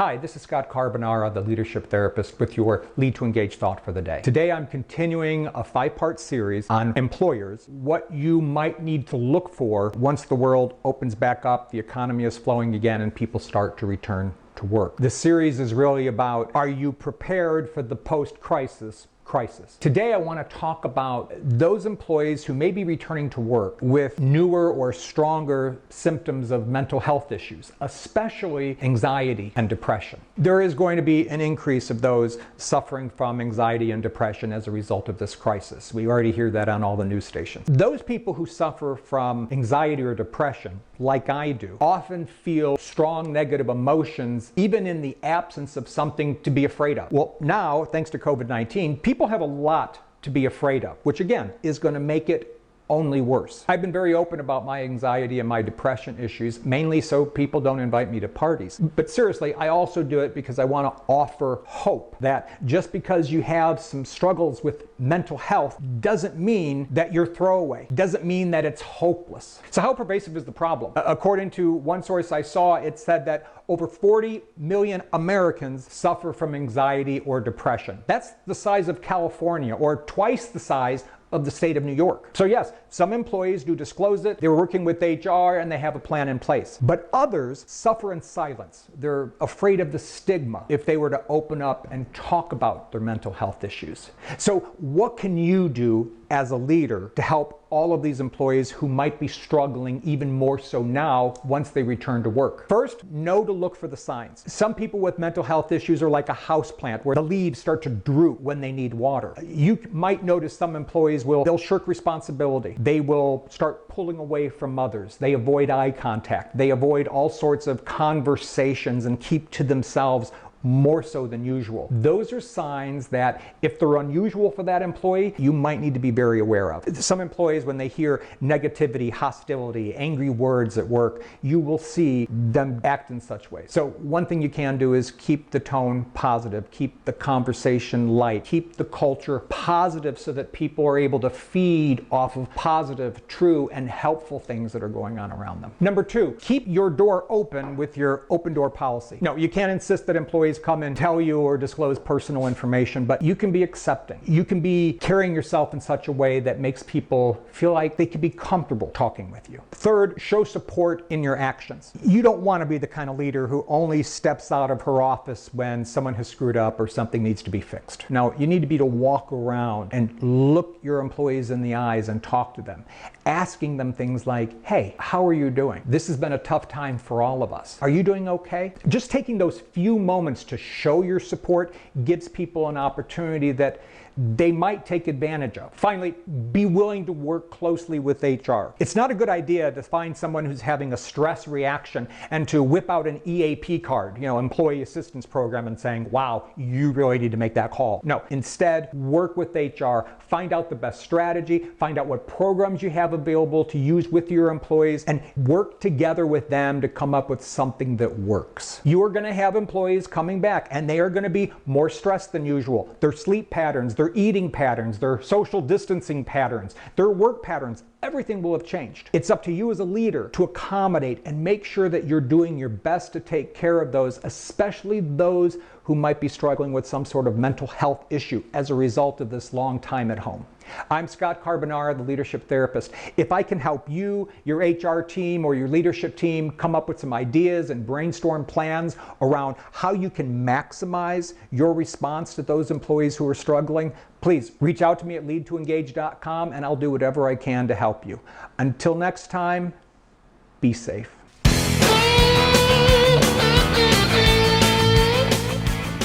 Hi, this is Scott Carbonara, the Leadership Therapist, with your Lead to Engage thought for the day. Today I'm continuing a 5-part series on employers, what you might need to look for once the world opens back up, the economy is flowing again, and people start to return to work. This series is really about, are you prepared for the post-crisis crisis? Today I want to talk about those employees who may be returning to work with newer or stronger symptoms of mental health issues, especially anxiety and depression. There is going to be an increase of those suffering from anxiety and depression as a result of this crisis. We already hear that on all the news stations. Those people who suffer from anxiety or depression, like I do, often feel strong negative emotions even in the absence of something to be afraid of. Well, now, thanks to COVID-19, people have a lot to be afraid of, which again is going to make it only worse. I've been very open about my anxiety and my depression issues, mainly so people don't invite me to parties. But seriously, I also do it because I want to offer hope that just because you have some struggles with mental health doesn't mean that you're throwaway, doesn't mean that it's hopeless. So how pervasive is the problem? According to one source I saw, it said that over 40 million Americans suffer from anxiety or depression. That's the size of California, or twice the size of the state of New York. So yes, some employees do disclose it, they're working with HR and they have a plan in place. But others suffer in silence. They're afraid of the stigma if they were to open up and talk about their mental health issues. So what can you do as a leader to help all of these employees who might be struggling even more so now once they return to work? First, know to look for the signs. Some people with mental health issues are like a house plant where the leaves start to droop when they need water. You might notice some employees they'll shirk responsibility. They will start pulling away from others. They avoid eye contact. They avoid all sorts of conversations and keep to themselves more so than usual. Those are signs that if they're unusual for that employee, you might need to be very aware of. Some employees, when they hear negativity, hostility, angry words at work, you will see them act in such ways. So one thing you can do is keep the tone positive, keep the conversation light, keep the culture positive so that people are able to feed off of positive, true, and helpful things that are going on around them. Number 2, keep your door open with your open door policy. No, you can't insist that employees come and tell you or disclose personal information, but you can be accepting. You can be carrying yourself in such a way that makes people feel like they can be comfortable talking with you. Third, show support in your actions. You don't want to be the kind of leader who only steps out of her office when someone has screwed up or something needs to be fixed. No, you need to be to walk around and look your employees in the eyes and talk to them, asking them things like, hey, how are you doing? This has been a tough time for all of us. Are you doing okay? Just taking those few moments to show your support gives people an opportunity that they might take advantage of. Finally, be willing to work closely with HR. It's not a good idea to find someone who's having a stress reaction and to whip out an EAP card, employee assistance program, and saying, wow, you really need to make that call. No, instead, work with HR, find out the best strategy, find out what programs you have available to use with your employees, and work together with them to come up with something that works. You are going to have employees coming back, and they are going to be more stressed than usual. Their sleep patterns, their eating patterns, their social distancing patterns, their work patterns, everything will have changed. It's up to you as a leader to accommodate and make sure that you're doing your best to take care of those, especially those who might be struggling with some sort of mental health issue as a result of this long time at home. I'm Scott Carbonara, the Leadership Therapist. If I can help you, your HR team, or your leadership team come up with some ideas and brainstorm plans around how you can maximize your response to those employees who are struggling, please reach out to me at leadtoengage.com and I'll do whatever I can to help you. Until next time, be safe.